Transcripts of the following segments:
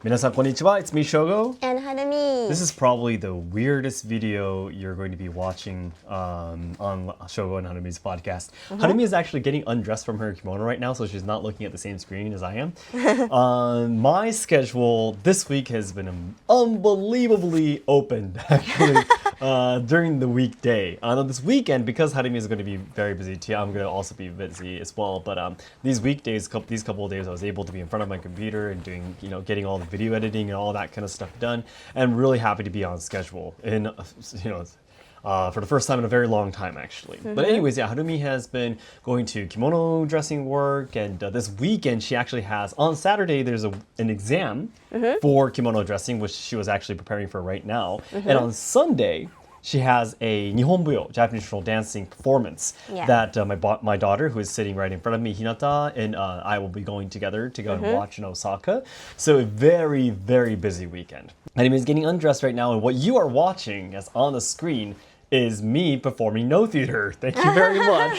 Minasan konnichiwa, it's me Shogo. And Hanami. This is probably the weirdest video you're going to be watching on Shogo and Hanami's podcast. Hanami is actually getting undressed from her kimono right now, so she's not looking at the same screen as I am. My schedule this week has been unbelievably open, actually, during the weekday. This weekend, because Hanami is going to be very busy too, I'm going to also be busy as well. But these weekdays, these couple of days, I was able to be in front of my computer and doing, getting all the video editing and all that kind of stuff done. And I'm really happy to be on schedule in, for the first time in a very long time, actually. But anyways, yeah, Harumi has been going to kimono dressing work, and this weekend she actually has, on Saturday, there's an exam for kimono dressing, which she was actually preparing for right now. And on Sunday, she has a Nihon-buyō, Japanese traditional dancing performance that my daughter, who is sitting right in front of me, Hinata, and I will be going together to go and watch in Osaka. So a very, very busy weekend. Anime is getting undressed right now, and what you are watching as on the screen is me performing no theater. Thank you very much.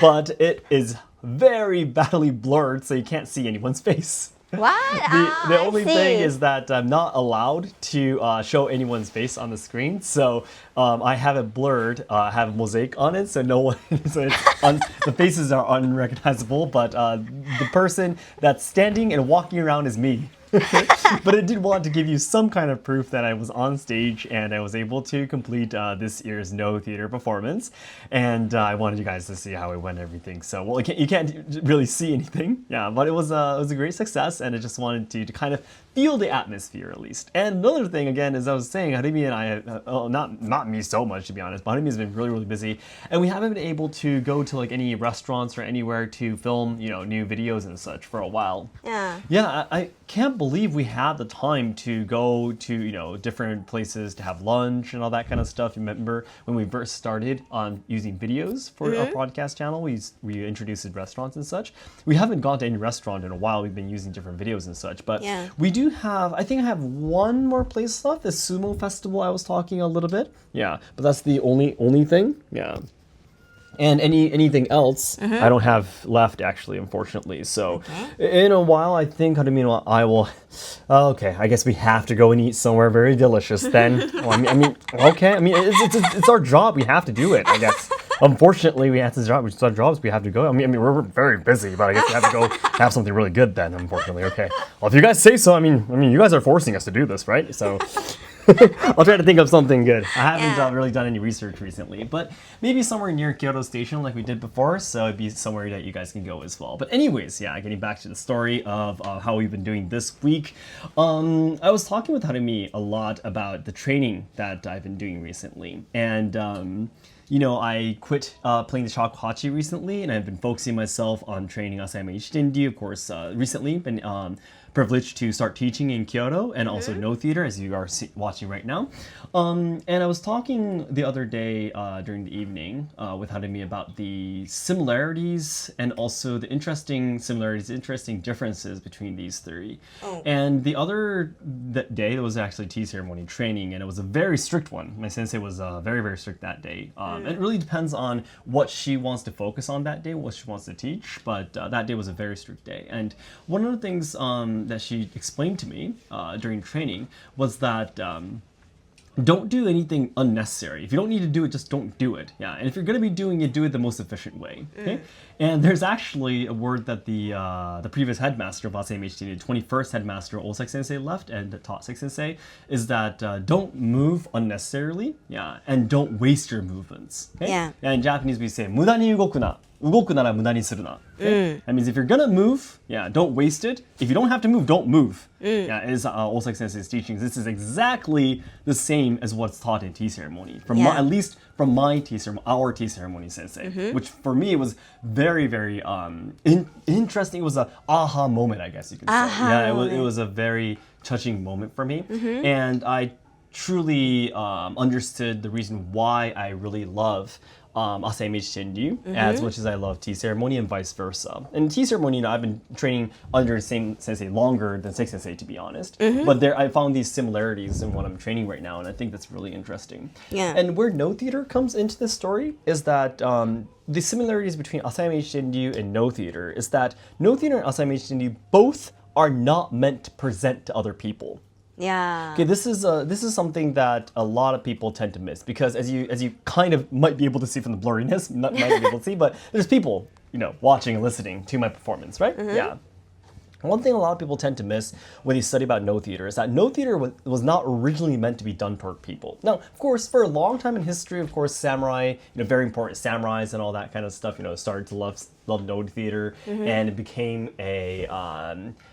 But it is very badly blurred, so you can't see anyone's face. What? The only thing is that I'm not allowed to show anyone's face on the screen, so I have it blurred. I have a mosaic on it, so no one, the faces are unrecognizable, but the person that's standing and walking around is me. But I did want to give you some kind of proof that I was on stage and I was able to complete this year's no theater performance, and I wanted you guys to see how it went and everything. So, well, you can't really see anything, but it was a great success, and I just wanted to kind of feel the atmosphere at least. And another thing, again, as I was saying, Harumi and I, not me so much to be honest, but Harumi has been really, really busy, and we haven't been able to go to like any restaurants or anywhere to film, new videos and such for a while. Yeah, I can't believe we had the time to go to, different places to have lunch and all that kind of stuff. You remember when we first started on using videos for our podcast channel, we introduced restaurants and such. We haven't gone to any restaurant in a while. We've been using different videos and such, but we do have, I think I have one more place left, the sumo festival I was talking a little bit. Yeah, but that's the only thing. Yeah. And anything else, I don't have left, actually, unfortunately. So, in a while, I think, I will... Okay, I guess we have to go and eat somewhere very delicious then. Well, it's our job. We have to do it, I guess. Unfortunately, we have to job. It's our jobs. We have to go. I mean, we're very busy, but I guess we have to go have something really good then. Unfortunately, okay. Well, if you guys say so, I mean, you guys are forcing us to do this, right? So, I'll try to think of something good. I haven't really done any research recently, but maybe somewhere near Kyoto Station, like we did before. So it'd be somewhere that you guys can go as well. But anyways, getting back to the story of how we've been doing this week. I was talking with Harumi a lot about the training that I've been doing recently, and I quit playing the shakuhachi recently, and I've been focusing myself on training Asayama Ichiden-ryu, of course, recently. Been privileged to start teaching in Kyoto, and also no theater, as you are watching right now. And I was talking the other day during the evening with Harumi about the similarities and also the interesting similarities, interesting differences between these three. And the other day, it was actually tea ceremony training, and it was a very strict one. My sensei was very, very strict that day. And it really depends on what she wants to focus on that day, what she wants to teach, but that day was a very strict day. And one of the things that she explained to me during training was that don't do anything unnecessary. If you don't need to do it, just don't do it. Yeah, and if you're going to be doing it, do it the most efficient way. Okay. And there's actually a word that the previous headmaster of Asayama Ichiden-ryu, 21st headmaster Seki Sensei left and taught Seki Sensei, is that don't move unnecessarily. Yeah, and don't waste your movements. Okay? Yeah. In Japanese we say 無駄に動くな。動くなら無駄にするな. Okay? That means if you're gonna move, don't waste it. If you don't have to move, don't move. Is Seki Sensei's teachings. This is exactly the same as what's taught in tea ceremony. At least from my tea ceremony, our tea ceremony sensei, which for me was very, very interesting. It was a aha moment, I guess you could say. It was a very touching moment for me, and I truly understood the reason why I really love Asayama Ichiden-ryu as much as I love tea ceremony, and vice versa. And tea ceremony, I've been training under the same sensei longer than Seki Sensei, to be honest. But I found these similarities in what I'm training right now, and I think that's really interesting. And where no theater comes into this story is that the similarities between Asayama Ichiden-ryu and no theater is that no theater and Asayama Ichiden-ryu both are not meant to present to other people. Yeah. Okay, this is something that a lot of people tend to miss because as you kind of might be able to see from the blurriness, not might be able to see, but there's people, watching and listening to my performance, right? Yeah. One thing a lot of people tend to miss when they study about no theater is that no theater was not originally meant to be done for people. Now, of course, for a long time in history, of course, samurai, very important samurais and all that kind of stuff, started to love no theater, and it became a,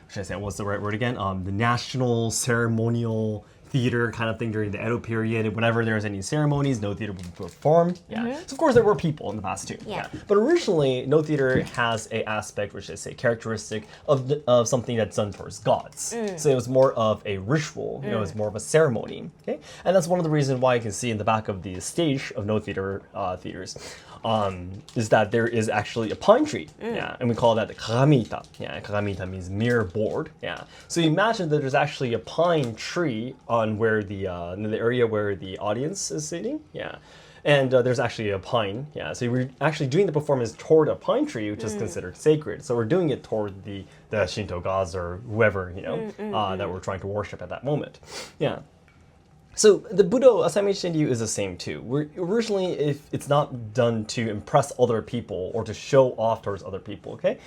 should I say, what's the right word again? The national ceremonial theater kind of thing during the Edo period. Whenever there was any ceremonies, no theater would perform. Yeah. So of course there were people in the past too. Yeah. But originally, no theater has a aspect, which is a characteristic of something that's done towards gods. So it was more of a ritual. It was more of a ceremony. Okay, and that's one of the reasons why you can see in the back of the stage of no theater theaters. Is that there is actually a pine tree, and we call that the kagamita. Yeah, kagamita means mirror board. Yeah, so you imagine that there's actually a pine tree on where the in the area where the audience is sitting. Yeah, and there's actually a pine. Yeah, so we're actually doing the performance toward a pine tree, which is considered sacred. So we're doing it toward the Shinto gods or whoever that we're trying to worship at that moment. Yeah. So the Budo Asayama Ichiden-ryu is the same too. Originally, if it's not done to impress other people or to show off towards other people, okay?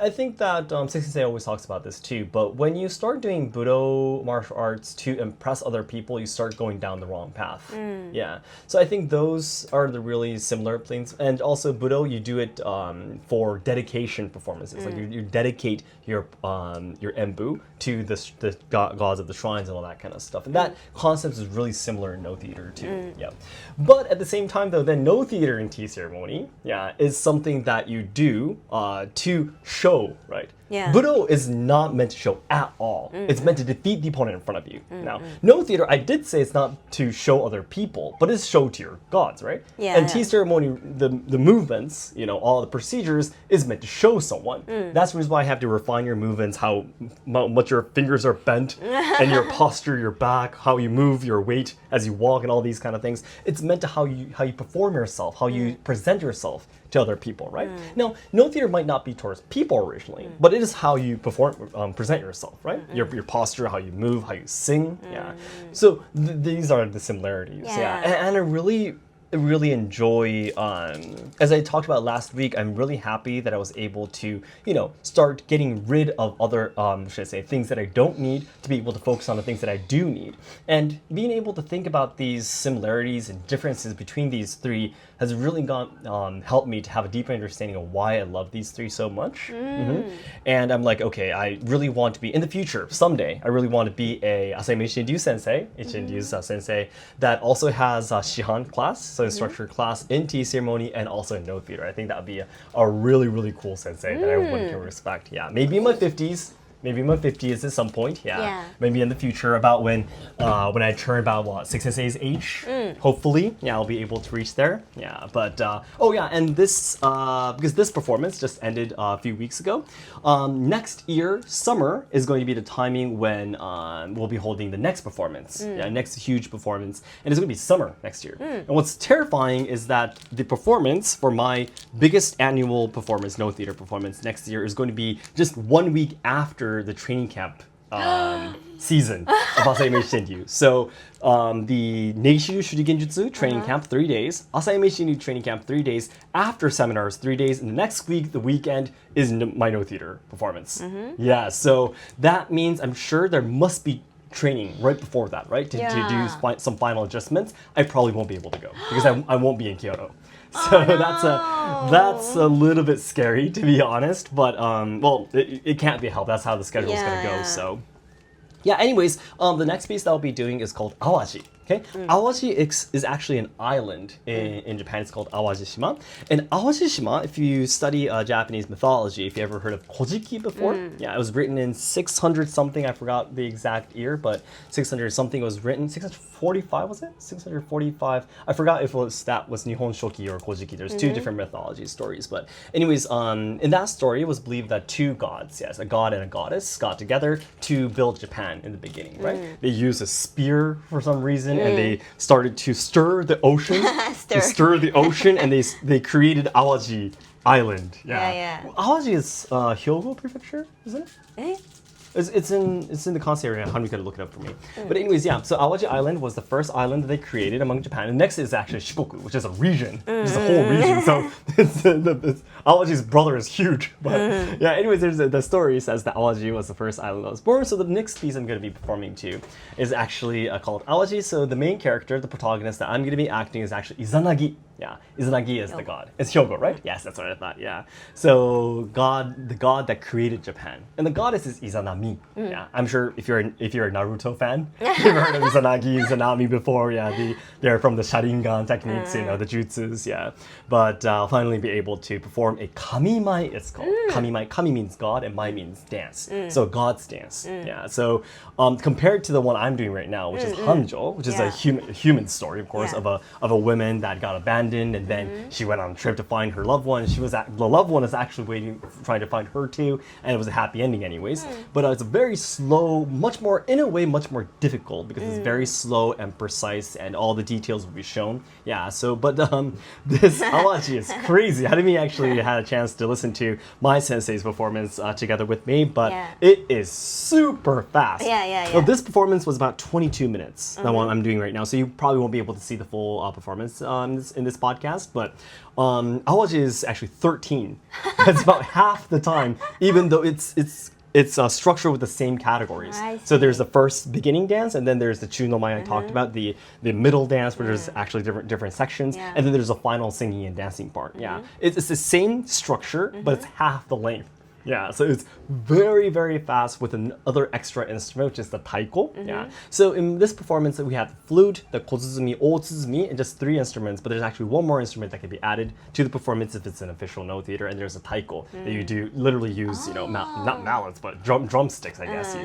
I think that Seki Sensei always talks about this too, but when you start doing Budo martial arts to impress other people, you start going down the wrong path. Yeah. So I think those are the really similar things. And also Budo, you do it for dedication performances. Like you dedicate your embu to the gods of the shrines and all that kind of stuff. And that concept is really similar in no theater too. Yeah. But at the same time though, then no theater in tea ceremony, is something that you do to show, right? Yeah. Budo is not meant to show at all. It's meant to defeat the opponent in front of you. Now, no theater, I did say it's not to show other people, but it's show to your gods, right? Yeah. And tea ceremony, the movements, all the procedures is meant to show someone. That's the reason why I have to refine your movements, how much your fingers are bent, and your posture, your back, how you move, your weight as you walk, and all these kind of things. It's meant to how you perform yourself, how you present yourself to other people, right? Now, no theater might not be towards people originally, but it is how you present yourself, right? Your posture, how you move, how you sing, So these are the similarities, And I really enjoy, as I talked about last week, I'm really happy that I was able to, start getting rid of other, things that I don't need to be able to focus on the things that I do need. And being able to think about these similarities and differences between these three has really helped me to have a deeper understanding of why I love these three so much. And I'm like, okay, I really want to be, in the future, someday, I really want to be a Asayama Ichiden-ryu Sensei, Ichiden-ryu's sensei, that also has a Shihan class, so instructor class in tea ceremony and also in no theater. I think that would be a really, really cool sensei that everyone can respect. Yeah, maybe in my 50s. Maybe in my 50s at some point, Maybe in the future, about when I turn about, Seki Sensei's age, hopefully, I'll be able to reach there. Yeah, but, and this, because this performance just ended a few weeks ago, next year, summer, is going to be the timing when we'll be holding the next performance, next huge performance, and it's going to be summer next year. And what's terrifying is that the performance for my biggest annual performance, no theater performance, next year is going to be just 1 week after the training camp season of Asayama Ichiden-ryu. So the Neishu Shurigenjutsu training camp 3 days, Asayama Ichiden-ryu training camp 3 days, after seminars 3 days, and the next week, the weekend, is my no theater performance. Yeah, so that means I'm sure there must be training right before that, right? To do some final adjustments. I probably won't be able to go because I won't be in Kyoto. So that's a little bit scary, to be honest, but it can't be helped. That's how the schedule is going to go. So anyways, the next piece that I'll be doing is called Awaji. Okay, Awaji is actually an island in Japan. It's called Awajishima. And Awajishima, if you study Japanese mythology, if you ever heard of Kojiki before, it was written in 600 something. I forgot the exact year, but 600 something was written. 645 was it? 645. I forgot if that was Nihon Shoki or Kojiki. There's two different mythology stories, but anyways, in that story, it was believed that two gods, a god and a goddess, got together to build Japan in the beginning, right? They used a spear for some reason. And they started to stir the ocean. Stir the ocean, and they created Awaji Island. Awaji is Hyogo Prefecture, isn't it? It's in the Kansai area. Harumi's gonna look it up for me. But anyways, yeah. So Awaji Island was the first island that they created among Japan. And next is actually Shikoku, which is a region, which is a whole region. So Awaji's brother is huge. But yeah. Anyways, the story says that Awaji was the first island that was born. So the next piece I'm gonna be performing to is actually called Awaji. So the main character, the protagonist that I'm gonna be acting is actually Izanagi. Yeah, Izanagi is the god. It's Hyogo, right? Yes, that's what I thought. Yeah. So the god that created Japan, and the goddess is Izanami. Yeah, I'm sure if you're a Naruto fan, you've heard of Izanagi, Izanami before. Yeah, they're from the Sharingan techniques, the jutsus. Yeah, but I'll finally be able to perform a kamimai. It's called kamimai. Kami means god, and mai means dance. So god's dance. Yeah. So compared to the one I'm doing right now, which is Hanjo, which is a human story, of course, of a woman that got abandoned. And then she went on a trip to find her loved one. The loved one is actually trying to find her too, and it was a happy ending anyways. But it's very slow, much more difficult because it's very slow and precise, and all the details will be shown. Yeah. So, but this Awaji is crazy. Harumi actually had a chance to listen to my sensei's performance together with me, but it is super fast. Yeah. So this performance was about 22 minutes. The one I'm doing right now, so you probably won't be able to see the full performance in this podcast, but Awaji is actually 13. That's about half the time, even though it's structured with the same categories. So there's the first beginning dance, and then there's the chunomai I talked about, the middle dance where there's actually different sections, and then there's a final singing and dancing part. Yeah, it's the same structure, but it's half the length. Yeah, so it's very, very fast with another extra instrument, which is the taiko. Yeah. So in this performance, we have the flute, the kozuzumi, otsuzumi, and just 3 instruments. But there's actually one more instrument that can be added to the performance if it's an official Noh theater, and there's a taiko that you literally use, not mallets, but drumsticks, I guess,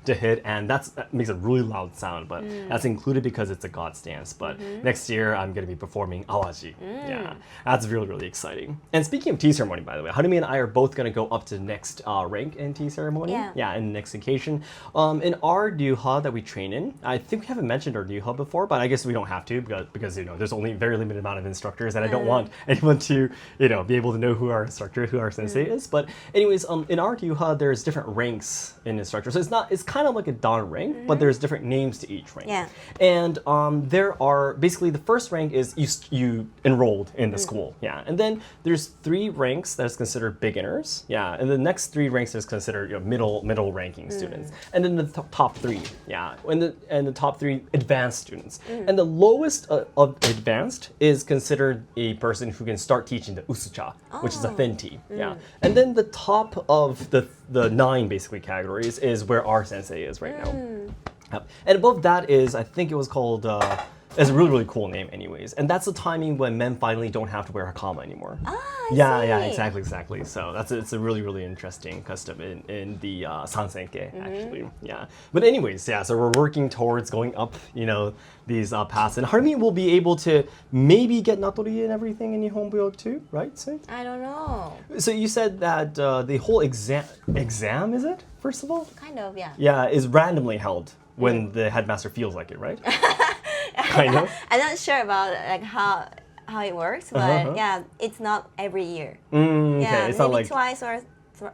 to hit, and that makes a really loud sound. But that's included because it's a god's dance. But next year, I'm going to be performing Awaji. Yeah, that's really, really exciting. And speaking of tea ceremony, by the way, Harumi and I are both going to go up to the next rank in tea ceremony. Yeah, in the next occasion. In our ryuha that we train in, I think we haven't mentioned our ryuha before, but I guess we don't have to because there's only a very limited amount of instructors, and I don't want anyone to be able to know who our instructor, who our sensei is. But anyways, in our ryuha, there's different ranks in instructor. So it's kind of like a dan rank, but there's different names to each rank. Yeah. And there are basically the first rank is you enrolled in the school. Yeah, and then there's 3 ranks that's considered beginners. Yeah, and the next 3 ranks is considered middle ranking students, and then the top 3, and the top 3 advanced students, and the lowest of advanced is considered a person who can start teaching the usucha, which is a thin tea. Yeah, and then the top of the 9 basically categories is where our sensei is right now, and above that is, I think it was called. It's a really, really cool name anyways. And that's the timing when men finally don't have to wear hakama anymore. Yeah, exactly. So it's a really, really interesting custom in the Sansenke, actually. Yeah. But anyways, so we're working towards going up, these paths. And Harumi will be able to maybe get natori and everything in Nihon-buyō too, right, Sei? I don't know. So you said that the whole exam, is it, first of all? Kind of, yeah. Yeah, is randomly held when the headmaster feels like it, right? Kind of. I'm not sure about how it works, but yeah, it's not every year. Okay. Yeah, it's maybe not like twice or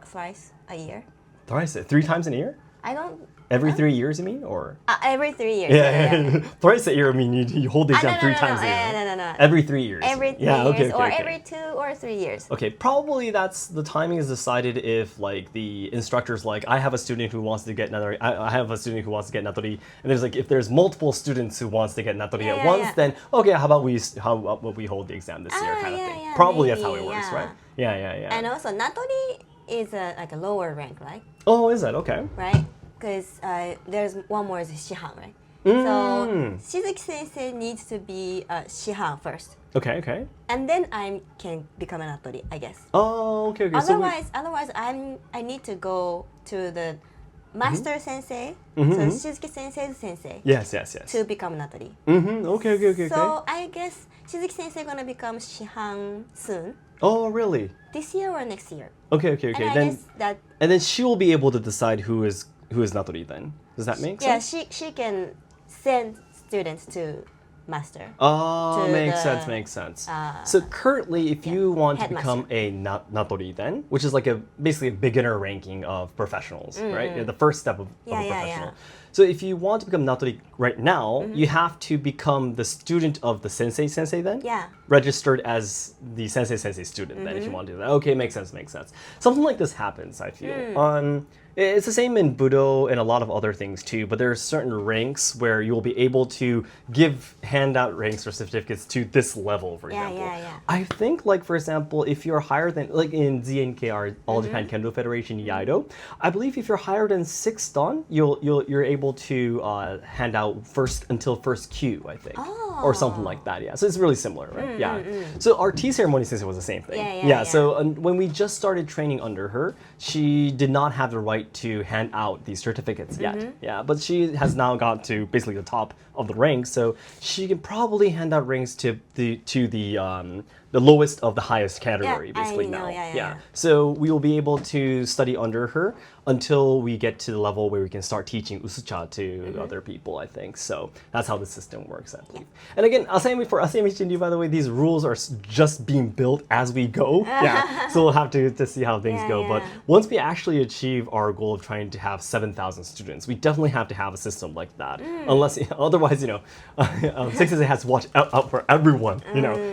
thrice a year. Thrice? 3 times in a year? I don't. Every 3 years, you mean, or? Every 3 years. Yeah. Thrice a year, I mean, you hold the exam 3 times a year. No. Every 3 years. Every 3 years, or every 2 or 3 years. Okay, probably that's the timing is decided if like the instructor's like, I have a student who wants to get natori, I have a student who wants to get natori, and there's like if there's multiple students who wants to get natori at once, then okay, how about we hold the exam this year kind of thing. Yeah, probably maybe, that's how it works, right? Yeah. And also natori is like a lower rank, right? Oh, is that okay? Right. Because there's one more is shihan, right? So Shizuki Sensei needs to be shihan first. Okay. And then I can become an natori, I guess. Oh, okay. Otherwise, I need to go to the master sensei, so Shizuki Sensei's sensei. Yes. To become natori. Okay. So I guess Shizuki Sensei gonna become shihan soon. Oh, really? This year or next year? Okay. And then she will be able to decide who is natori then. Does that make sense? Yeah, she can send students to master. Oh, to makes the, sense, makes sense. So currently, if you want to headmaster. become a natori then, which is like basically a beginner ranking of professionals, right? The first step of a professional. So if you want to become natori right now, you have to become the student of the sensei then? Yeah. Registered as the sensei student then, if you want to do that. Okay, makes sense, makes sense. Something like this happens, I feel. It's the same in Budo and a lot of other things too, but there are certain ranks where you will be able to hand out ranks or certificates to this level, for example. I think, like, for example, if you're higher than, like in ZNKR, All Japan Kendo Federation, Iaido, I believe if you're higher than 6th Dan, you're able to hand out until first Q, I think. Or something like that, yeah. So it's really similar, right? So our tea ceremony sensei was the same thing. So when we just started training under her, she did not have the right to hand out these certificates yet. But she has now got to basically the top of the rank, so she can probably hand out ranks to the lowest of the highest category, basically now. So we will be able to study under her until we get to the level where we can start teaching usucha to other people, I think. So that's how the system works, I believe. And again, for Asayama Ichiden-ryu, by the way, these rules are just being built as we go. So we'll have to see how things go. But once we actually achieve our goal of trying to have 7,000 students, we definitely have to have a system like that. Unless, otherwise, Seki Sensei has to watch out for everyone,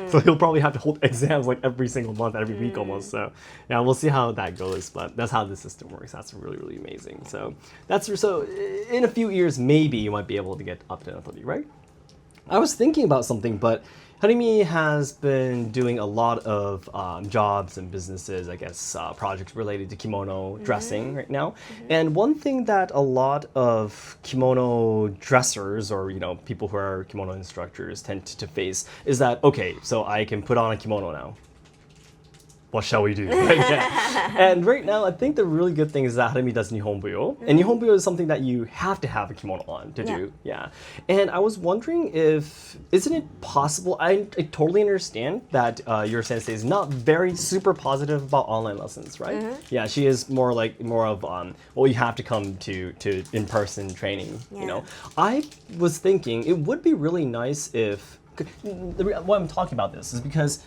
So he'll probably have to hold exams like every single month, every week almost. So yeah, we'll see how that goes. But that's how the system works. That's really, really amazing. So in a few years, maybe you might be able to get up to Natori, right? I was thinking about something, but Harimi has been doing a lot of jobs and businesses, I guess, projects related to kimono dressing right now. And one thing that a lot of kimono dressers or, people who are kimono instructors tend to face is that, okay, so I can put on a kimono now. What shall we do? And right now, I think the really good thing is that Harimi does Nihon-buyō. And Nihon-buyō is something that you have to have a kimono on to do. And I was wondering isn't it possible, I totally understand that your sensei is not very super positive about online lessons, right? She is more of, you have to come to in-person training, I was thinking it would be really nice if, why I'm talking about this is because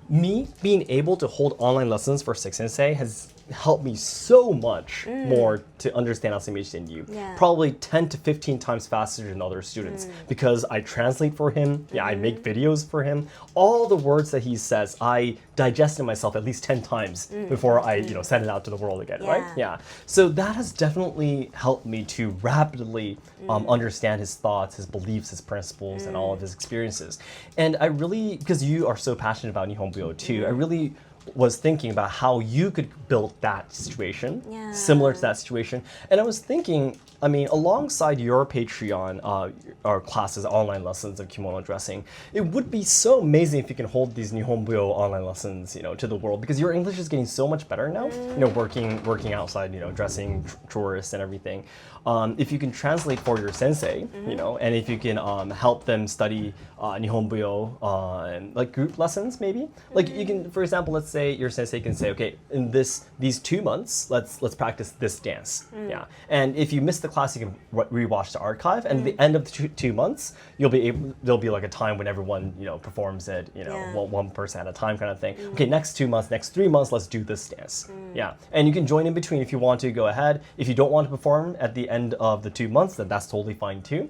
me being able to hold online lessons for Seki Sensei has helped me so much more to understand Asayama Ichiden-ryu. Probably 10 to 15 times faster than other students because I translate for him, I make videos for him. All the words that he says, I digest in myself at least 10 times before I send it out to the world again, right? So that has definitely helped me to rapidly understand his thoughts, his beliefs, his principles, and all of his experiences. And I really, because you are so passionate about Nihon-buyō too, I really was thinking about how you could build that situation, similar to that situation. And I was thinking, alongside your Patreon or classes, online lessons of kimono dressing, it would be so amazing if you can hold these Nihon-buyō online lessons, to the world, because your English is getting so much better now, working outside, dressing tourists and everything. If you can translate for your sensei, and if you can help them study Nihon-buyō and like group lessons, maybe. Like you can, for example, let's say your sensei can say, okay, in these 2 months, let's practice this dance. And if you miss the class, you can rewatch the archive, and at the end of the 2 months, there'll be like a time when everyone performs it, one person at a time kind of thing. Okay, next 2 months, next 3 months, let's do this dance. And you can join in between if you want to. Go ahead. If you don't want to perform at the end of the 2 months, then that's totally fine too.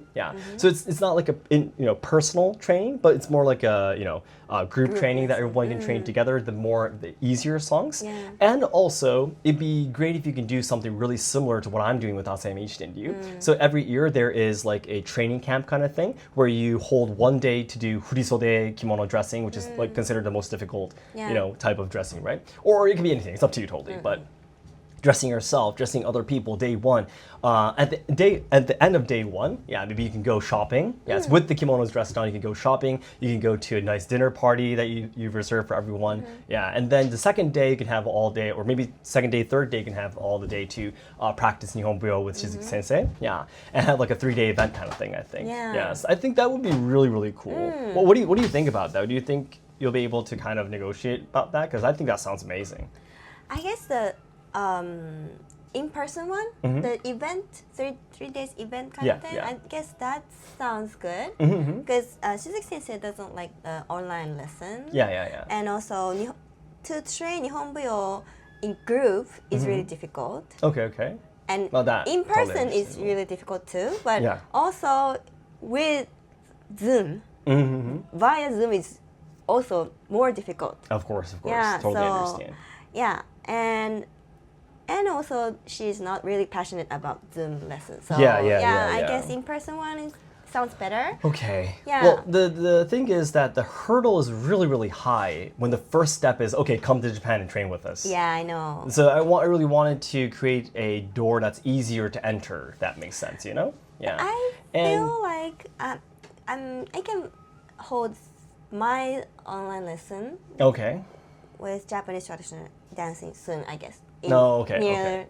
So it's not like a personal training, but it's more like a group training that everyone can train together. The easier songs, and also it'd be great if you can do something really similar to what I'm doing with Asayama Ichiden-ryu. So every year there is like a training camp kind of thing where you hold one day to do furisode kimono dressing, which is like considered the most difficult type of dressing, right? Or it can be anything. It's up to you totally, but dressing yourself, dressing other people, day one. At the end of day one, maybe you can go shopping. It's with the kimonos dressed on. You can go shopping. You can go to a nice dinner party that you've reserved for everyone. And then the second day you can have all day, or maybe second day, third day you can have all the day to practice Nihon-buyō with Seki Sensei. And have like a 3-day event kind of thing, I think. So I think that would be really, really cool. Well, what do you think about that? Do you think you'll be able to kind of negotiate about that? Because I think that sounds amazing. I guess in-person one, the event, three days event kind of thing. Yeah. I guess that sounds good because Shizuki Sensei doesn't like online lessons. Yeah. And also to train Nihon-buyō in group is really difficult. Okay. And Well, that in person totally is really difficult too. But Yeah. also with Zoom, via Zoom is also more difficult. Of course. Yeah, Totally so, understand. Yeah, and also she's not really passionate about Zoom lessons. So Yeah. I guess in-person one sounds better. Okay. Yeah. Well, the thing is that the hurdle is really, really high when the first step is, okay, come to Japan and train with us. Yeah, I know. So I really wanted to create a door that's easier to enter, if that makes sense, you know? Yeah. I feel like I can hold my online lesson Okay. with Japanese traditional dancing soon, I guess. Okay.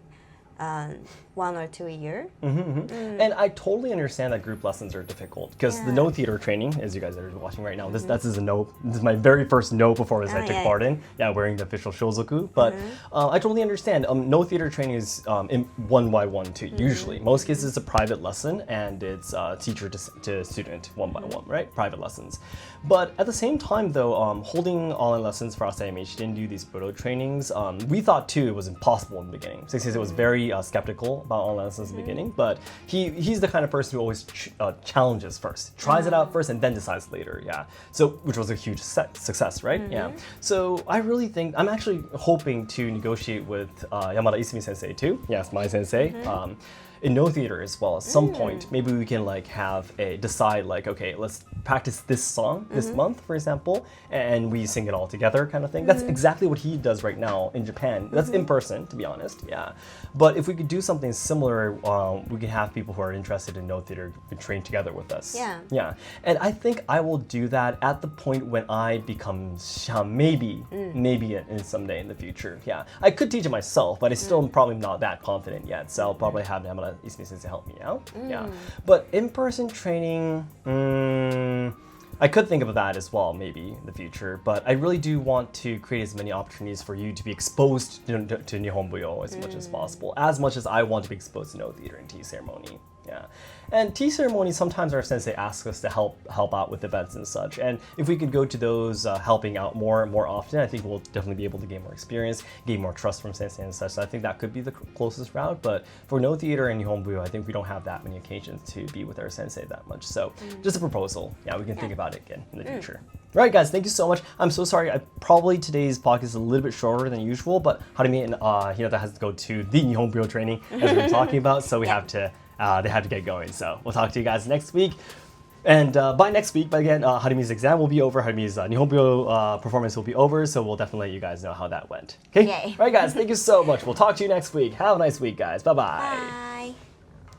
1 or 2 years. And I totally understand that group lessons are difficult because the no theater training, as you guys are watching right now, this is a no. This is my very first no performance I took part in. Yeah, wearing the official shozoku. But I totally understand. No theater training is in 1-by-1 too. Usually, most cases it's a private lesson and it's teacher to student 1-by-1, right? Private lessons. But at the same time, though, holding online lessons for Asayama Ichiden-ryu these Budo trainings, we thought too it was impossible in the beginning. Seki Sensei was very skeptical about online lessons in the beginning, but he's the kind of person who always challenges first, tries it out first, and then decides later. Yeah. So which was a huge success, right? Yeah. So I really think I'm actually hoping to negotiate with Yamada Isumi Sensei too. Yes, my sensei. In no theater as well. At some point, maybe we can decide okay, let's practice this song this month, for example, and we sing it all together, kind of thing. That's exactly what he does right now in Japan. That's in person, to be honest. Yeah, but if we could do something similar, we could have people who are interested in no theater train together with us. Yeah, and I think I will do that at the point when I become maybe in someday in the future. Yeah, I could teach it myself, but I still am probably not that confident yet. So I'll probably have Yamada Isumi Sensei help me out. Yeah, but in-person training, I could think of that as well, maybe in the future. But I really do want to create as many opportunities for you to be exposed to Nihon-buyō as much as possible, as much as I want to be exposed to no theater and tea ceremony. Yeah, and tea ceremony, sometimes our sensei asks us to help out with events and such. And if we could go to those helping out more and more often, I think we'll definitely be able to gain more experience, gain more trust from sensei and such. So I think that could be the closest route. But for no theater and Nihon-buyō, I think we don't have that many occasions to be with our sensei that much. So just a proposal. Yeah, we can think about it again in the future. All right, guys, thank you so much. I'm so sorry. Probably today's podcast is a little bit shorter than usual, but Harumi and Hinata has to go to the Nihon-buyō training as we were talking about, so we have to. They have to get going. So we'll talk to you guys next week. And by next week, but again, Harumi's exam will be over. Harumi's Nihon-buyō performance will be over. So we'll definitely let you guys know how that went. Okay? Yay. All right, guys, thank you so much. We'll talk to you next week. Have a nice week, guys. Bye-bye. Bye.